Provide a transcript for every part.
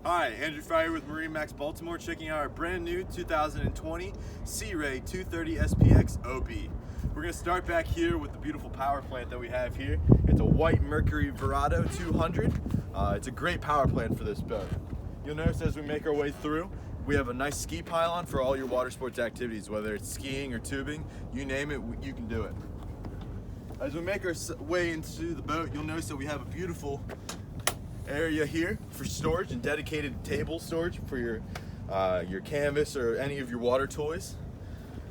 Hi, Andrew Fryer with MarineMax Baltimore, checking out our brand new 2020 Sea Ray 230 SPX OB. We're going to start back here with the beautiful power plant that we have here. It's a white Mercury Verado 200. It's a great power plant for this boat. You'll notice as we make our way through, we have a nice ski pylon for all your water sports activities, whether it's skiing or tubing, you name it, you can do it. As we make our way into the boat, you'll notice that we have a beautiful area here for storage and dedicated table storage for your canvas or any of your water toys,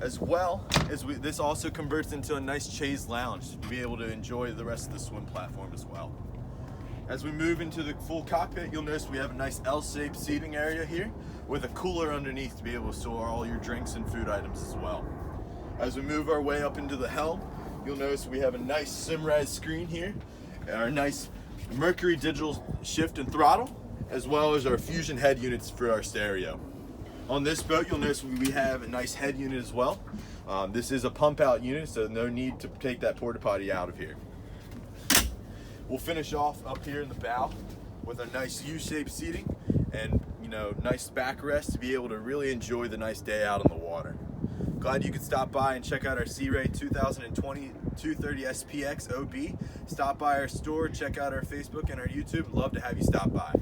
as well as this also converts into a nice chaise lounge to be able to enjoy the rest of the swim platform as well. As we move into the full cockpit, you'll notice we have a nice L-shaped seating area here with a cooler underneath to be able to store all your drinks and food items as well. As we move our way up into the helm, you'll notice we have a nice Simrad screen here, and our nice Mercury digital shift and throttle, as well as our Fusion head units for our stereo. On this boat, you'll notice we have a nice head unit as well. This is a pump out unit, so no need to take that porta potty out of here. We'll finish off up here in the bow with a nice U-shaped seating and nice backrest to be able to really enjoy the nice day out on the water. Glad you could stop by and check out our Sea Ray 2020 230 SPX OB. Stop by our store, check out our Facebook and our YouTube. Love to have you stop by.